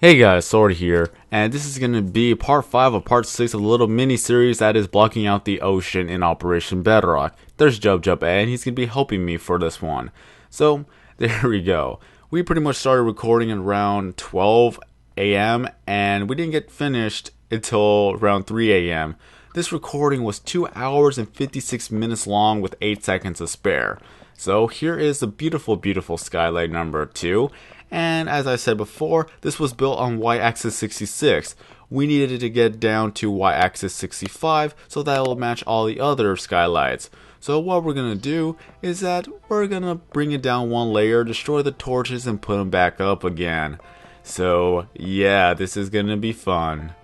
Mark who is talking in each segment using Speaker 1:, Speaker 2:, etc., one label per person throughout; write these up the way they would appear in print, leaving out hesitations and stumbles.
Speaker 1: Hey guys, Sword here, and this is going to be part 5 of part 6 of the little mini-series that is blocking out the ocean in Operation Bedrock. There's Jub, and he's going to be helping me for this one. So, there we go. We pretty much started recording at around 12 a.m., and we didn't get finished until around 3 a.m. This recording was 2 hours and 56 minutes long with 8 seconds to spare. So, here is the beautiful, beautiful Skylight number 2. And as I said before, this was built on y-axis 66. We needed it to get down to y-axis 65 so that will match all the other skylights. So what we're going to do is that we're going to bring it down one layer, destroy the torches, and put them back up again. So yeah, this is going to be fun.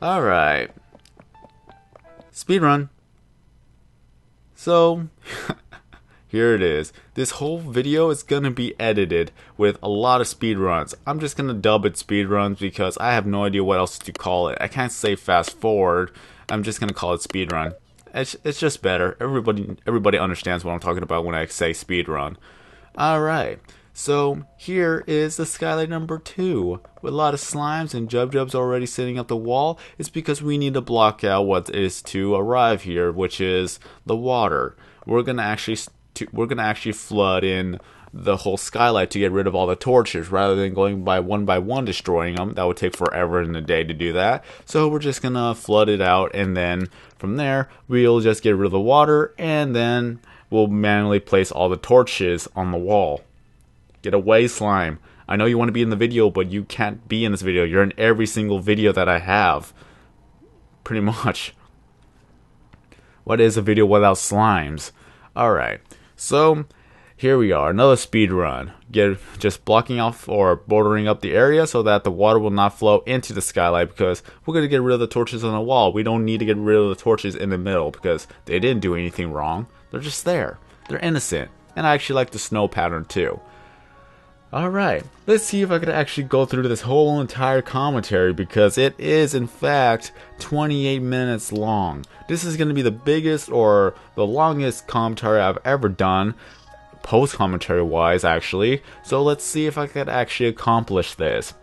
Speaker 1: Alright. Speedrun. So... here it is. This whole video is going to be edited with a lot of speedruns. I'm just going to dub it speedruns because I have no idea what else to call it. I can't say fast forward. I'm just going to call it speedrun. It's just better. Everybody understands what I'm talking about when I say speedrun. Alright, so here is the Skylight number 2. With a lot of slimes and Jub's already sitting up the wall. It's because we need to block out what is to arrive here, which is the water. We're going to actually flood in the whole skylight to get rid of all the torches rather than going by one destroying them. That would take forever in a day to do that. So we're just gonna flood it out, and then from there we'll just get rid of the water, and then we'll manually place all the torches on the wall. Get away, slime. I know you want to be in the video, but you can't be in this video. You're in every single video that I have. Pretty much. What is a video without slimes? Alright. So, here we are, another speed run. Just blocking off or bordering up the area so that the water will not flow into the skylight, because we're going to get rid of the torches on the wall. We don't need to get rid of the torches in the middle because they didn't do anything wrong. They're just there. They're innocent. And I actually like the snow pattern too. Alright, let's see if I could actually go through this whole entire commentary, because it is in fact 28 minutes long. This is going to be the biggest or the longest commentary I've ever done, post-commentary wise actually. So let's see if I could actually accomplish this.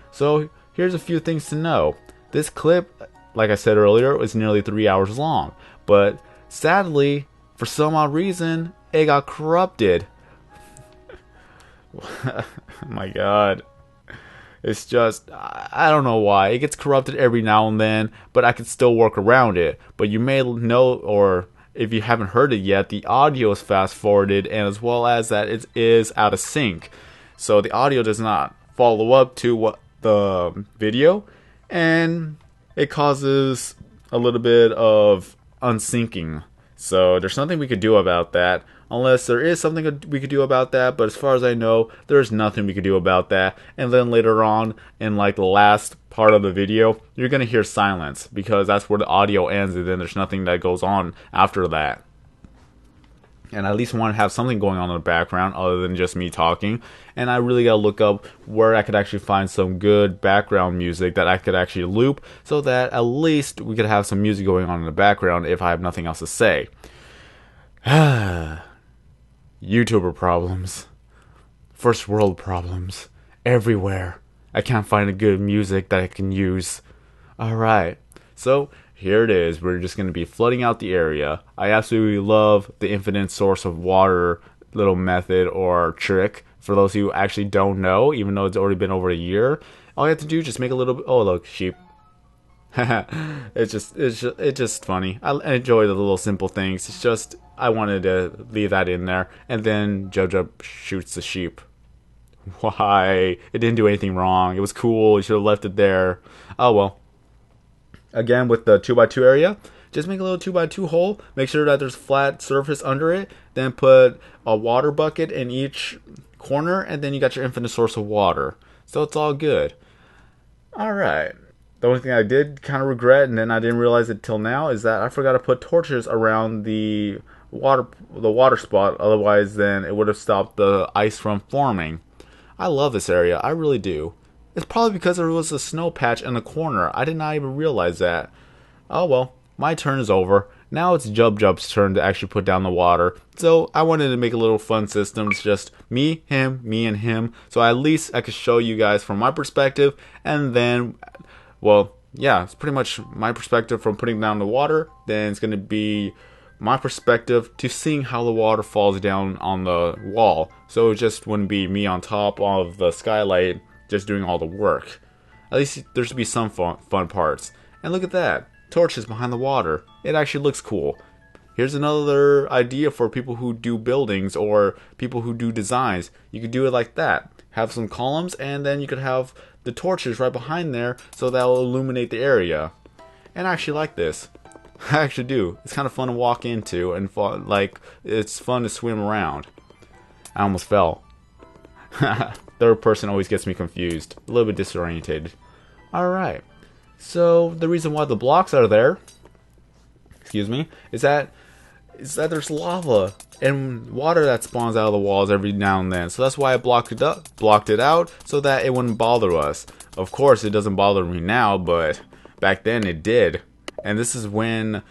Speaker 1: So here's a few things to know. This clip, like I said earlier, was nearly 3 hours long. But sadly, for some odd reason, it got corrupted. My god, it's just, I don't know why it gets corrupted every now and then, but I can still work around it. But you may know, or if you haven't heard it yet, the audio is fast forwarded, and as well as that it is out of sync, so the audio does not follow up to what the video, and it causes a little bit of unsyncing. So there's nothing we could do about that, unless there is something we could do about that, but as far as I know, there's nothing we could do about that. And then later on, in like the last part of the video, you're going to hear silence, because that's where the audio ends, and then there's nothing that goes on after that. And I at least want to have something going on in the background other than just me talking. And I really got to look up where I could actually find some good background music that I could actually loop, so that at least we could have some music going on in the background if I have nothing else to say. YouTuber problems. First world problems. Everywhere. I can't find a good music that I can use. Alright. So, here it is. We're just going to be flooding out the area. I absolutely love the infinite source of water little method or trick. For those who actually don't know, even though it's already been over a year, all you have to do is just make a little... oh, look, sheep. It's just funny. I enjoy the little simple things. It's just, I wanted to leave that in there. And then Jub shoots the sheep. Why? It didn't do anything wrong. It was cool. You should have left it there. Oh well. Again, with the 2x2 area, just make a little 2x2 hole. Make sure that there's flat surface under it. Then put a water bucket in each corner, and then you got your infinite source of water. So it's all good. Alright. The only thing I did kind of regret, and then I didn't realize it till now, is that I forgot to put torches around the water spot. Otherwise, then it would have stopped the ice from forming. I love this area. I really do. It's probably because there was a snow patch in the corner. I did not even realize that. Oh well. my turn is over. Now it's Jub's turn to actually put down the water. So I wanted to make a little fun system. It's just me, him, me, and him. So at least I could show you guys from my perspective. And then, well, yeah, it's pretty much my perspective from putting down the water. Then it's going to be my perspective to seeing how the water falls down on the wall. So it just wouldn't be me on top of the skylight just doing all the work. At least there should be some fun parts. And look at that. Torches behind the water. It actually looks cool. Here's another idea for people who do buildings or people who do designs. You could do it like that. Have some columns and then you could have the torches right behind there so that will illuminate the area. And I actually like this. I actually do. It's kind of fun to walk into and fun, like it's fun to swim around. I almost fell. Third person always gets me confused. A little bit disorientated. Alright. So the reason why the blocks are there, excuse me, is that there's lava and water that spawns out of the walls every now and then. So that's why I blocked it out so that it wouldn't bother us. Of course, it doesn't bother me now, but back then it did. And this is when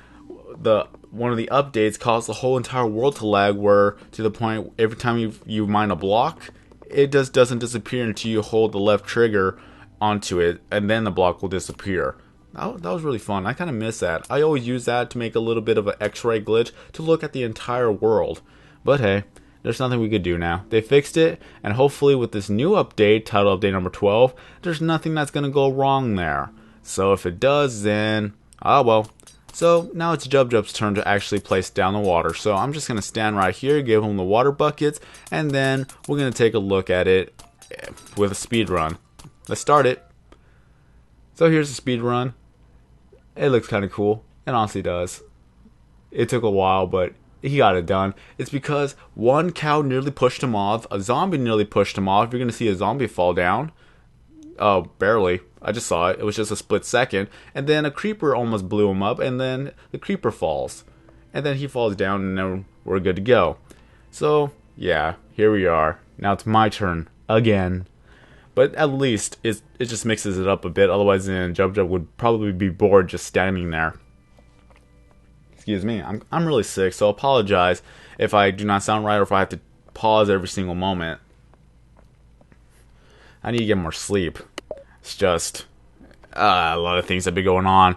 Speaker 1: one of the updates caused the whole entire world to lag, where to the point every time you mine a block, it just doesn't disappear until you hold the left trigger onto it, and then the block will disappear. That was really fun. I kind of miss that. I always use that to make a little bit of an X-ray glitch to look at the entire world. But hey, there's nothing we could do now. They fixed it, and hopefully with this new update, title update number 12, there's nothing that's going to go wrong there. So if it does, then, oh well. So now it's Jub's turn to actually place down the water. So I'm just going to stand right here, give him the water buckets, and then we're going to take a look at it with a speed run. Let's start it. So here's the speed run. It looks kind of cool. It honestly does. It took a while, but he got it done. It's because one cow nearly pushed him off. A zombie nearly pushed him off. You're going to see a zombie fall down. Oh, barely. I just saw it. It was just a split second. And then a creeper almost blew him up. And then the creeper falls. And then he falls down and then we're good to go. So, yeah. Here we are. Now it's my turn. Again. But at least it just mixes it up a bit. Otherwise, then Jub would probably be bored just standing there. Excuse me. I'm really sick, so apologize if I do not sound right or if I have to pause every single moment. I need to get more sleep. It's just a lot of things have been going on.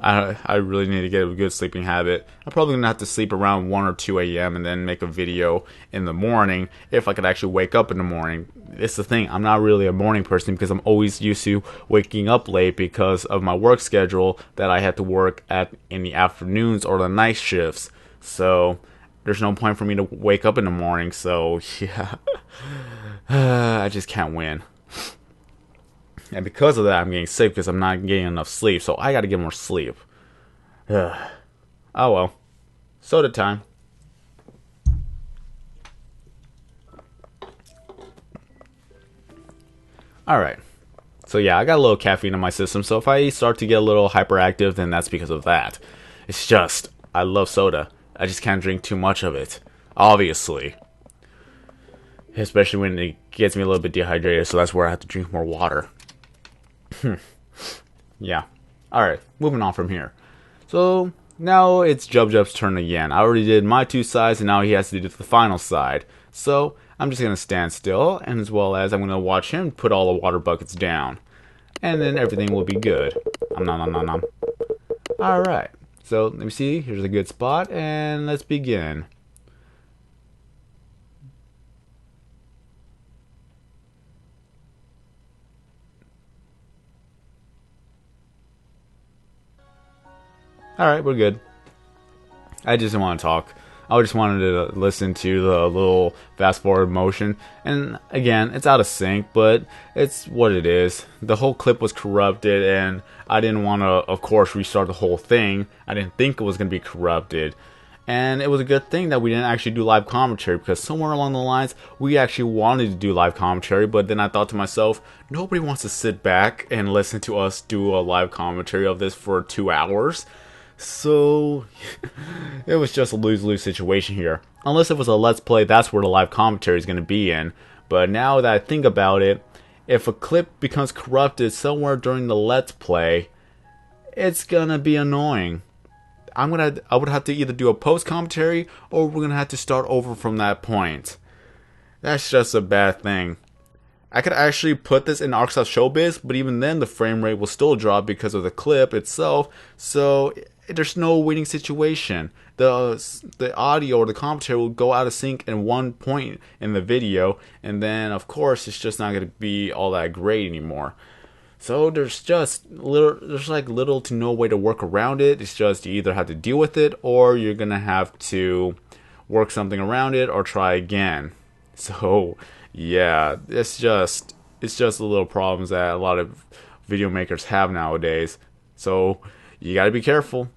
Speaker 1: I really need to get a good sleeping habit. I'm probably going to have to sleep around 1 or 2 a.m. and then make a video in the morning if I could actually wake up in the morning. It's the thing, I'm not really a morning person because I'm always used to waking up late because of my work schedule that I had to work in the afternoons or the night shifts. So there's no point for me to wake up in the morning. So yeah, I just can't win. And because of that, I'm getting sick because I'm not getting enough sleep. So I got to get more sleep. Oh well. Soda time. Alright. So yeah, I got a little caffeine in my system. So if I start to get a little hyperactive, then that's because of that. It's just, I love soda. I just can't drink too much of it. Obviously. Especially when it gets me a little bit dehydrated. So that's where I have to drink more water. Yeah. Alright, moving on from here. So, now it's Jub's turn again. I already did my 2 sides, and now he has to do the final side. So, I'm just going to stand still, and as well as I'm going to watch him put all the water buckets down. And then everything will be good. Alright, so let me see. Here's a good spot, and let's begin. Alright, we're good. I just didn't want to talk. I just wanted to listen to the little fast forward motion. And again, it's out of sync, but it's what it is. The whole clip was corrupted, and I didn't want to, of course, restart the whole thing. I didn't think it was going to be corrupted. And it was a good thing that we didn't actually do live commentary, because somewhere along the lines, we actually wanted to do live commentary, but then I thought to myself, nobody wants to sit back and listen to us do a live commentary of this for 2 hours. So, it was just a lose-lose situation here. Unless it was a Let's Play, that's where the live commentary is going to be in. But now that I think about it, if a clip becomes corrupted somewhere during the Let's Play, it's going to be annoying. I would have to either do a post commentary or we're gonna have to start over from that point. That's just a bad thing. I could actually put this in Arkansas Showbiz, but even then the frame rate will still drop because of the clip itself. So there's no winning situation. The audio or the commentary will go out of sync in one point in the video, and then of course it's just not going to be all that great anymore. So there's like little to no way to work around it. It's just you either have to deal with it or you're gonna have to work something around it or try again. So yeah, it's just the little problems that a lot of video makers have nowadays. So you gotta be careful.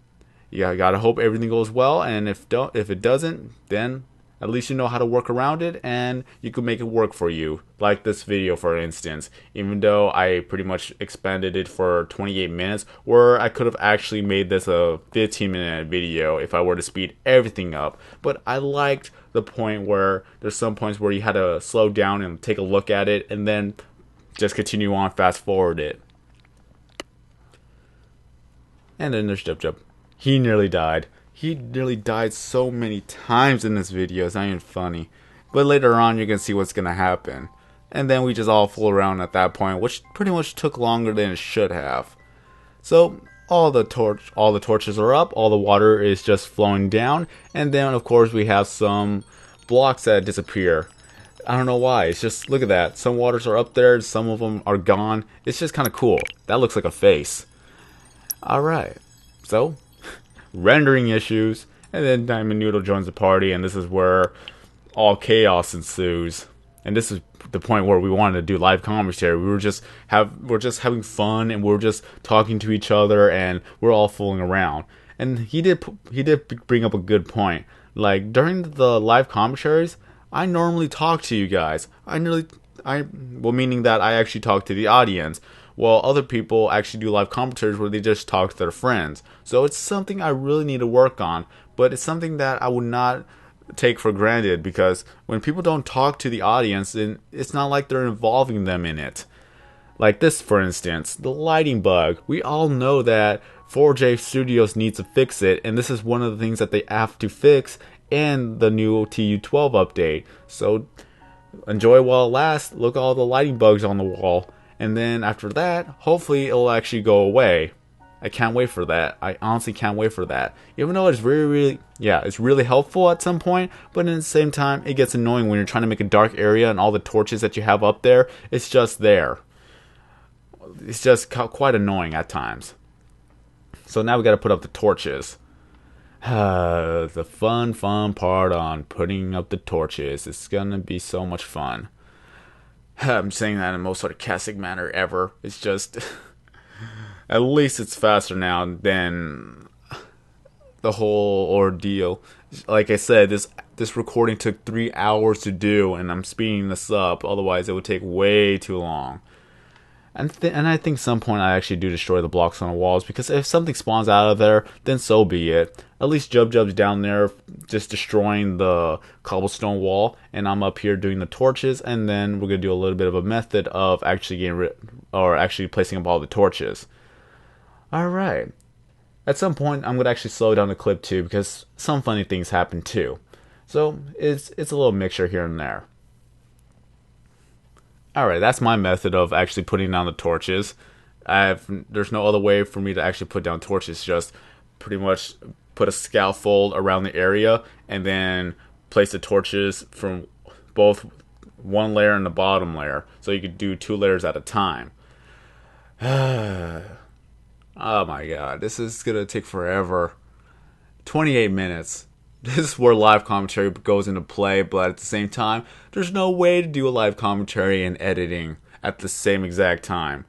Speaker 1: You gotta hope everything goes well, and if it doesn't, then at least you know how to work around it, and you can make it work for you. Like this video, for instance. Even though I pretty much expanded it for 28 minutes, where I could have actually made this a 15-minute video if I were to speed everything up. But I liked the point where there's some points where you had to slow down and take a look at it, and then just continue on, fast forward it. And then there's Jub. He nearly died. He nearly died so many times in this video, it's not even funny. But later on, you're going to see what's going to happen. And then we just all fool around at that point, which pretty much took longer than it should have. So, all the torches are up, all the water is just flowing down, and then of course we have some blocks that disappear. I don't know why, it's just, look at that. Some waters are up there, some of them are gone. It's just kind of cool. That looks like a face. Alright, so rendering issues, and then Diamond Noodle joins the party, and this is where all chaos ensues. And this is the point where we wanted to do live commentary. We're just having fun, and we're just talking to each other, and we're all fooling around. And he did bring up a good point. Like during the live commentaries, I normally talk to you guys. Meaning that I actually talk to the audience. While other people actually do live commentaries where they just talk to their friends. So it's something I really need to work on, but it's something that I would not take for granted, because when people don't talk to the audience, then it's not like they're involving them in it. Like this, for instance, the lighting bug. We all know that 4J Studios needs to fix it, and this is one of the things that they have to fix in the new TU12 update. So enjoy while it lasts. Look at all the lighting bugs on the wall. And then after that, hopefully it'll actually go away. I can't wait for that. I honestly can't wait for that. Even though it's it's really helpful at some point, but at the same time, it gets annoying when you're trying to make a dark area and all the torches that you have up there, it's just there. It's just quite annoying at times. So now we gotta put up the torches. The fun part on putting up the torches. It's gonna be so much fun. I'm saying that in the most sarcastic manner ever. It's just, at least it's faster now than the whole ordeal. Like I said, this recording took 3 hours to do, and I'm speeding this up. Otherwise, it would take way too long. And I think some point I actually do destroy the blocks on the walls, because if something spawns out of there, then so be it. At least Jub's down there just destroying the cobblestone wall, and I'm up here doing the torches, and then we're gonna do a little bit of a method of actually actually placing up all the torches. Alright. At some point I'm gonna actually slow down the clip too, because some funny things happen too. So it's a little mixture here and there. Alright, that's my method of actually putting down the torches. There's no other way for me to actually put down torches, just pretty much put a scaffold around the area and then place the torches from both one layer and the bottom layer. So you could do 2 layers at a time. Oh my god, this is gonna take forever. 28 minutes. This is where live commentary goes into play, but at the same time, there's no way to do a live commentary and editing at the same exact time.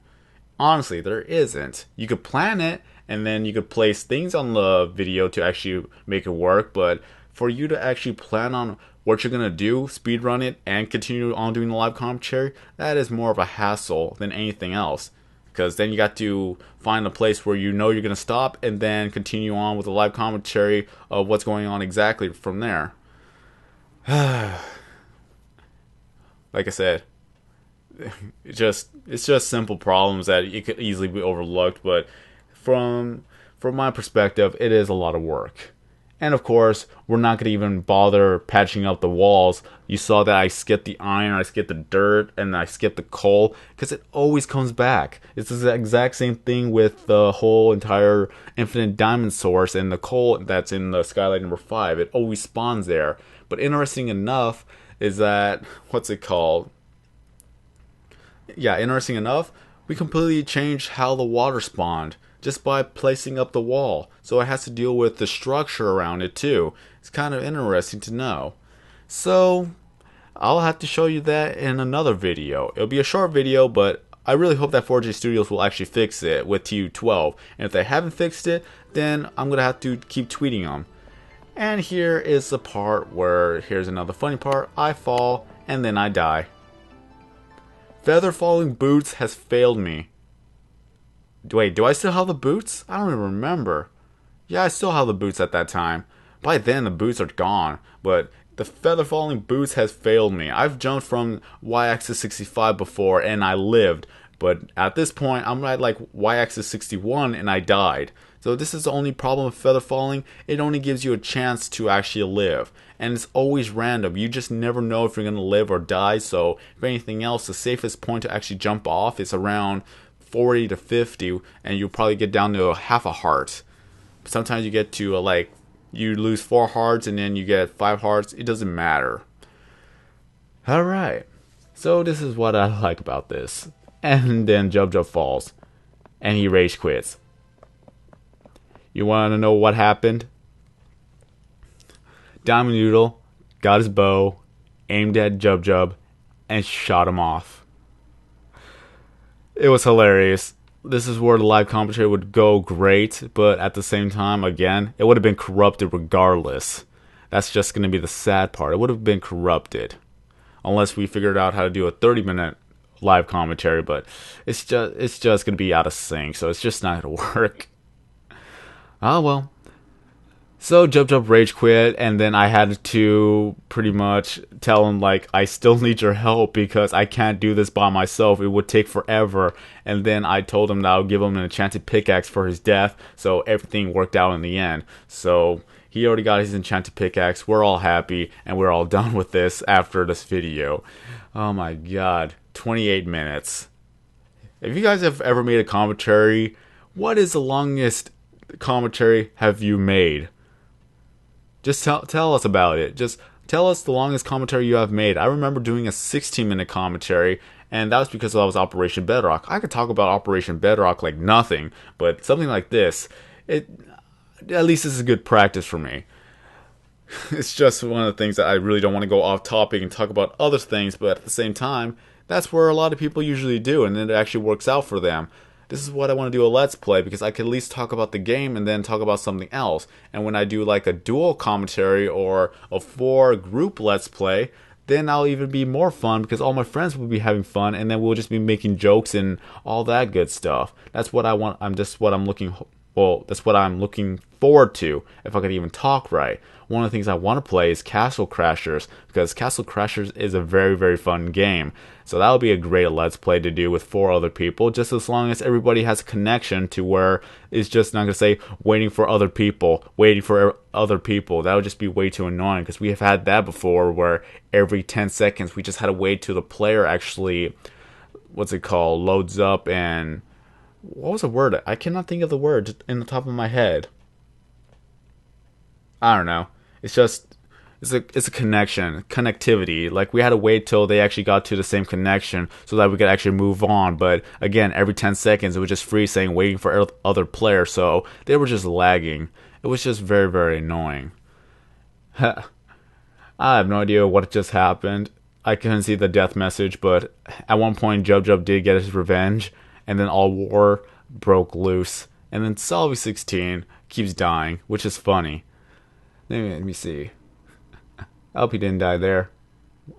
Speaker 1: Honestly, there isn't. You could plan it, and then you could place things on the video to actually make it work, but for you to actually plan on what you're going to do, speedrun it, and continue on doing the live commentary, that is more of a hassle than anything else. Because then you got to find a place where you know you're going to stop and then continue on with the live commentary of what's going on exactly from there. Like I said, it's just simple problems that it could easily be overlooked. But from from my perspective, it is a lot of work. And of course, we're not going to even bother patching up the walls. You saw that I skipped the iron, I skipped the dirt, and I skipped the coal, because it always comes back. It's the exact same thing with the whole entire infinite diamond source and the coal that's in the Skylight number 5. It always spawns there. But interesting enough is that, what's it called? Yeah, interesting enough, we completely changed how the water spawned just by placing up the wall. So it has to deal with the structure around it too. It's kind of interesting to know. So I'll have to show you that in another video. It'll be a short video, but I really hope that 4J Studios will actually fix it with TU12. And if they haven't fixed it, then I'm going to have to keep tweeting them. And here is the part where, here's another funny part, I fall and then I die. Feather falling boots has failed me. Wait, do I still have the boots? I don't even remember. Yeah, I still have the boots at that time. By then, the boots are gone. But the feather falling boots has failed me. I've jumped from y-axis 65 before and I lived. But at this point, I'm at like y-axis 61 and I died. So this is the only problem with feather falling. It only gives you a chance to actually live. And it's always random. You just never know if you're going to live or die. So if anything else, the safest point to actually jump off is around 40 to 50, and you'll probably get down to half a heart. Sometimes you get to like, you lose 4 hearts and then you get 5 hearts. It doesn't matter. Alright, so this is what I like about this. And then Jub falls and he rage quits. You want to know what happened? Diamond Noodle got his bow, aimed at Jub and shot him off. It was hilarious. This is where the live commentary would go great, but at the same time, again, it would have been corrupted regardless. That's just going to be the sad part. It would have been corrupted. Unless we figured out how to do a 30-minute live commentary, but it's just going to be out of sync, so it's just not going to work. Oh well. So Jub rage quit, and then I had to pretty much tell him, like, I still need your help because I can't do this by myself. It would take forever. And then I told him that I would give him an enchanted pickaxe for his death, so everything worked out in the end. So he already got his enchanted pickaxe. We're all happy, and we're all done with this after this video. Oh my god, 28 minutes. If you guys have ever made a commentary, what is the longest commentary have you made? Just tell us about it. Just tell us the longest commentary you have made. I remember doing a 16-minute commentary, and that was because that was Operation Bedrock. I could talk about Operation Bedrock like nothing, but something like this, at least this is good practice for me. It's just one of the things that I really don't want to go off topic and talk about other things, but at the same time, that's where a lot of people usually do, and it actually works out for them. This is what I want to do a Let's Play, because I can at least talk about the game and then talk about something else. And when I do like a dual commentary or a 4-group Let's Play, then I'll even be more fun because all my friends will be having fun, and then we'll just be making jokes and all that good stuff. That's what I want. That's what I'm looking forward to, if I could even talk right. One of the things I want to play is Castle Crashers, because Castle Crashers is a very, very fun game. So that would be a great Let's Play to do with 4 other people, just as long as everybody has a connection to where it's just not going to say waiting for other people. That would just be way too annoying, because we have had that before where every 10 seconds we just had to wait till the player actually, loads up and... What was the word? I cannot think of the word in the top of my head. I don't know. It's a connectivity. Like, we had to wait till they actually got to the same connection so that we could actually move on. But again, every 10 seconds it was just freeze saying waiting for other players. So they were just lagging. It was just very, very annoying. I have no idea what just happened. I couldn't see the death message, but at one point Jub did get his revenge. And then all war broke loose. And then Salvi16 keeps dying, which is funny. Let me see. I hope he didn't die there.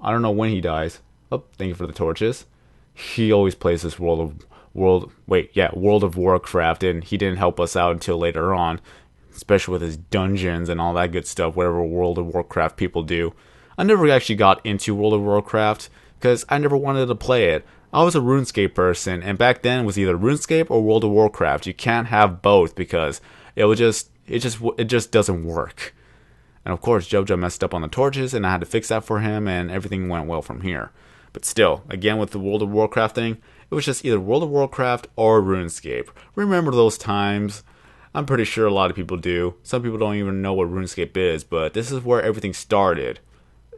Speaker 1: I don't know when he dies. Oh, thank you for the torches. He always plays this World of Warcraft, and he didn't help us out until later on. Especially with his dungeons and all that good stuff, whatever World of Warcraft people do. I never actually got into World of Warcraft, because I never wanted to play it. I was a RuneScape person, and back then it was either RuneScape or World of Warcraft. You can't have both, because it just doesn't work. And of course, JoJo messed up on the torches, and I had to fix that for him, and everything went well from here. But still, again with the World of Warcraft thing, it was just either World of Warcraft or RuneScape. Remember those times? I'm pretty sure a lot of people do. Some people don't even know what RuneScape is, but this is where everything started.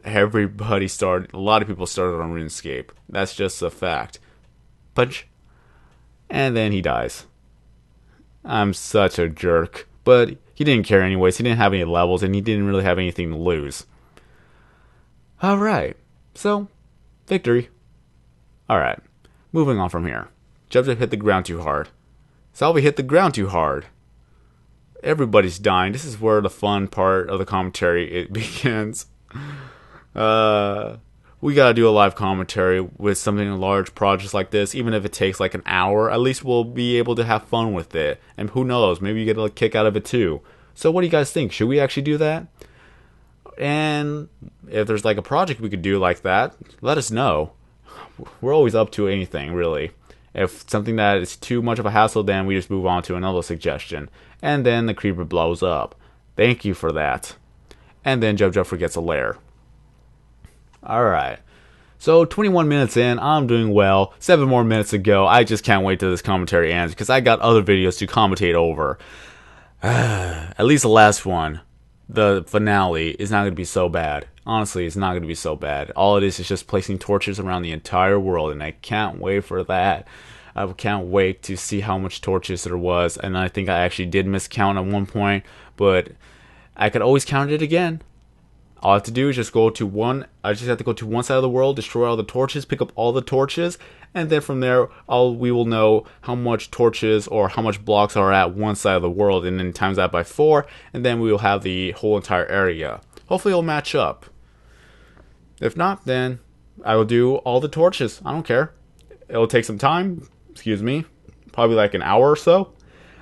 Speaker 1: Everybody started, a lot of people started on RuneScape. That's just a fact. Punch. And then he dies. I'm such a jerk. But he didn't care anyways. He didn't have any levels, and he didn't really have anything to lose. Alright. So, victory. Alright. Moving on from here. Jub hit the ground too hard. Salvi hit the ground too hard. Everybody's dying. This is where the fun part of the commentary begins. We gotta do a live commentary with something large projects like this, even if it takes like an hour. At least we'll be able to have fun with it, and who knows, maybe you get a kick out of it too. So what do you guys think? Should we actually do that? And if there's like a project we could do like that, let us know. We're always up to anything, really. If something that is too much of a hassle, then we just move on to another suggestion, and then the creeper blows up. Thank you for that. And then JoJo forgets a lair. Alright, so 21 minutes in, I'm doing well. 7 more minutes to go. I just can't wait till this commentary ends, because I got other videos to commentate over. At least the last one, the finale, is not going to be so bad. Honestly, it's not going to be so bad. All it is just placing torches around the entire world, and I can't wait for that. I can't wait to see how much torches there was, and I think I actually did miscount at one point, but I could always count it again. All I have to do is just go to one. I just have to go to one side of the world, destroy all the torches, pick up all the torches, and then from there, we will know how much torches or how much blocks are at one side of the world, and then times that by 4, and then we will have the whole entire area. Hopefully, it'll match up. If not, then I will do all the torches. I don't care. It'll take some time. Excuse me, probably like an hour or so,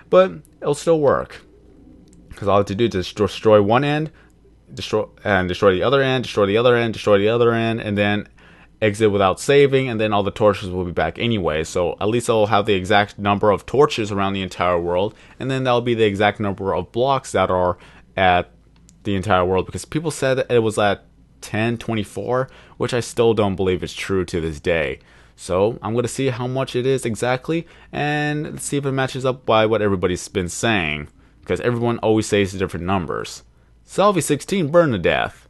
Speaker 1: but it'll still work. Because all I have to do is just destroy one end. Destroy the other end, destroy the other end, destroy the other end, and then exit without saving, and then all the torches will be back anyway. So at least I'll have the exact number of torches around the entire world, and then that'll be the exact number of blocks that are at the entire world, because people said that it was at 1024, which I still don't believe is true to this day. So I'm going to see how much it is exactly, and see if it matches up by what everybody's been saying, because everyone always says different numbers. Salvi 16 burned to death.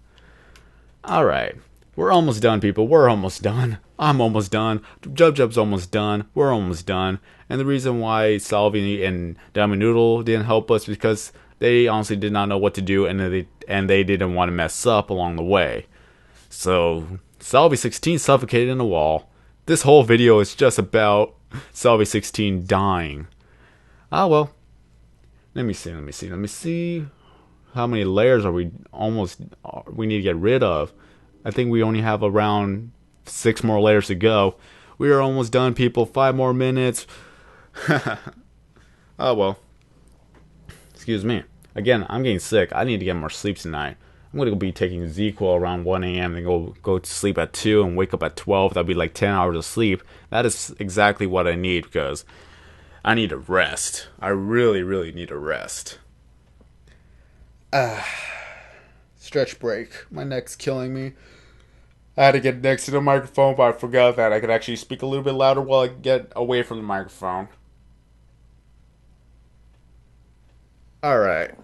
Speaker 1: Alright. We're almost done, people. We're almost done. I'm almost done. Jub's almost done. We're almost done. And the reason why Salvi and Diamond Noodle didn't help us is because they honestly did not know what to do, and they didn't want to mess up along the way. So Salvi 16 suffocated in a wall. This whole video is just about Salvi 16 dying. Ah well. Let me see. How many layers are we need to get rid of? I think we only have around 6 more layers to go. We are almost done, people. 5 more minutes. Oh well. Excuse me. Again, I'm getting sick. I need to get more sleep tonight. I'm going to be taking ZQL around 1 a.m. and go to sleep at 2 and wake up at 12. That'll be like 10 hours of sleep. That is exactly what I need, because I need a rest. I really, really need a rest. Stretch break. My neck's killing me. I had to get next to the microphone, but I forgot that I could actually speak a little bit louder while I get away from the microphone. Alright.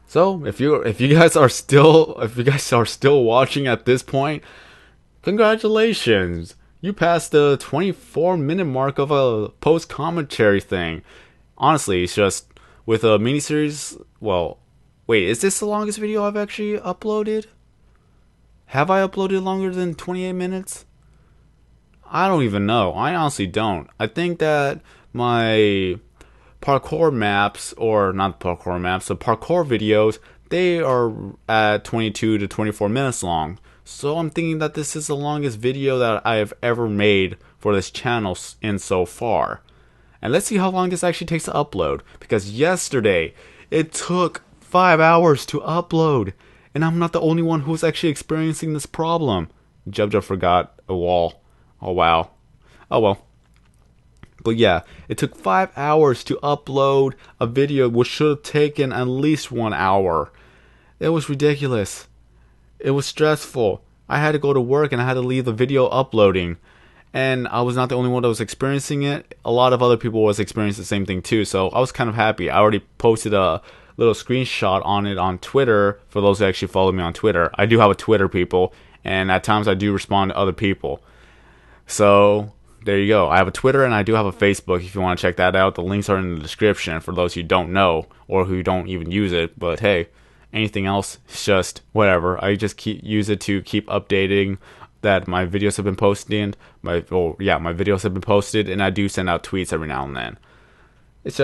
Speaker 1: So, if you guys are still watching at this point, congratulations. You passed the 24-minute mark of a post commentary thing. Honestly, it's just with a miniseries. Well, wait, is this the longest video I've actually uploaded? Have I uploaded longer than 28 minutes? I don't even know. I honestly don't. I think that my parkour maps, or not parkour maps, the parkour videos, they are at 22 to 24 minutes long. So I'm thinking that this is the longest video that I have ever made for this channel in so far. And let's see how long this actually takes to upload. Because yesterday, it took 5 hours to upload. And I'm not the only one who's actually experiencing this problem. Jub forgot a wall. Oh wow. Oh well. But yeah, it took 5 hours to upload a video which should have taken at least 1 hour. It was ridiculous. It was stressful. I had to go to work and I had to leave the video uploading. And I was not the only one that was experiencing it. A lot of other people was experiencing the same thing too. So I was kind of happy. I already posted a little screenshot on it on Twitter for those who actually follow me on Twitter. I do have a Twitter, people, and at times I do respond to other people. So there you go. I have a Twitter and I do have a Facebook if you want to check that out. The links are in the description for those who don't know or who don't even use it. But hey, anything else, it's just whatever. I just use it to keep updating that my videos have been posted. My videos have been posted, and I do send out tweets every now and then. It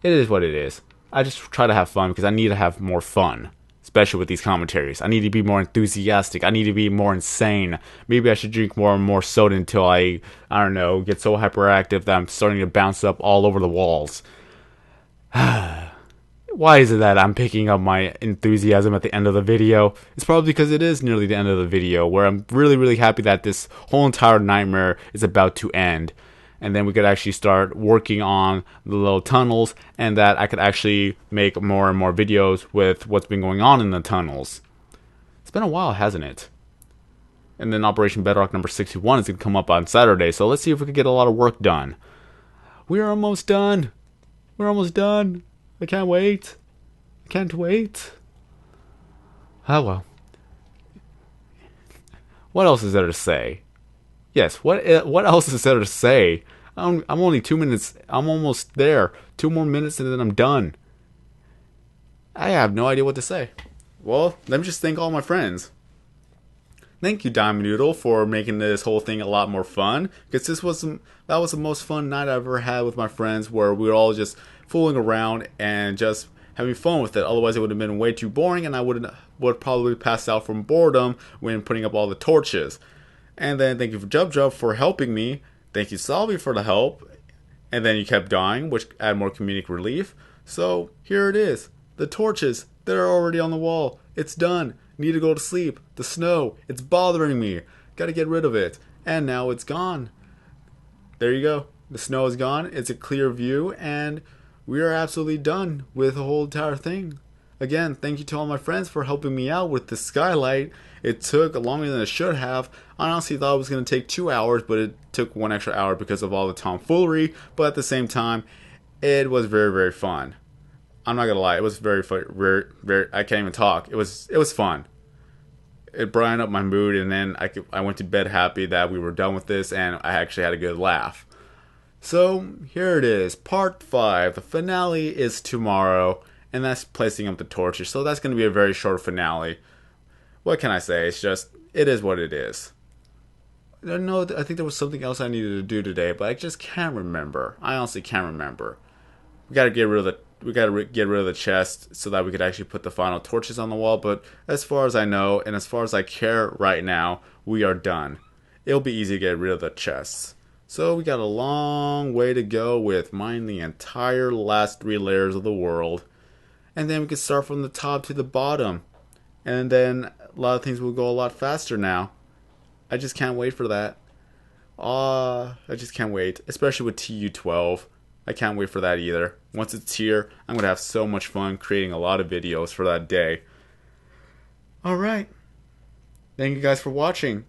Speaker 1: is what it is. I just try to have fun because I need to have more fun, especially with these commentaries. I need to be more enthusiastic. I need to be more insane. Maybe I should drink more and more soda until I don't know, get so hyperactive that I'm starting to bounce up all over the walls. Why is it that I'm picking up my enthusiasm at the end of the video? It's probably because it is nearly the end of the video, where I'm really, really happy that this whole entire nightmare is about to end. And then we could actually start working on the little tunnels, and that I could actually make more and more videos with what's been going on in the tunnels. It's been a while, hasn't it? And then Operation Bedrock number 61 is going to come up on Saturday, so let's see if we can get a lot of work done. We're almost done. We're almost done. I can't wait. I can't wait. Oh well. What else is there to say? Yes, what else is there to say? I'm only 2 minutes. I'm almost there. 2 more minutes and then I'm done. I have no idea what to say. Well, let me just thank all my friends. Thank you, Diamond Noodle, for making this whole thing a lot more fun. Because that was the most fun night I ever had with my friends, where we were all just fooling around and just having fun with it. Otherwise, it would have been way too boring, and I would probably pass out from boredom when putting up all the torches. And then thank you for Jub for helping me. Thank you, Salvi, for the help. And then you kept dying, which added more comedic relief. So here it is. The torches, they're already on the wall. It's done. Need to go to sleep. The snow, it's bothering me. Gotta get rid of it. And now it's gone. There you go. The snow is gone. It's a clear view, and we are absolutely done with the whole entire thing. Again, thank you to all my friends for helping me out with the Skylight. It took longer than it should have. I honestly thought it was going to take 2 hours, but it took 1 extra hour because of all the tomfoolery. But at the same time, it was very, very fun. I'm not going to lie. It was very, very, very, I can't even talk. It was fun. It brightened up my mood, and then I went to bed happy that we were done with this, and I actually had a good laugh. So, here it is, part 5. The finale is tomorrow, and that's placing up the torches. So that's going to be a very short finale. What can I say? It's just, it is what it is. No, I think there was something else I needed to do today, but I just can't remember. I honestly can't remember. We gotta get rid of the chest so that we could actually put the final torches on the wall. But as far as I know, and as far as I care right now, we are done. It'll be easy to get rid of the chests. So we got a long way to go with mining the entire last 3 layers of the world. And then we can start from the top to the bottom. And then a lot of things will go a lot faster now. I just can't wait for that. I just can't wait. Especially with TU12. I can't wait for that either. Once it's here, I'm going to have so much fun creating a lot of videos for that day. Alright. Thank you guys for watching.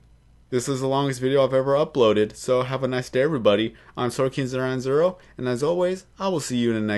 Speaker 1: This is the longest video I've ever uploaded, so have a nice day everybody. I'm Sorkin090, and as always, I will see you in the next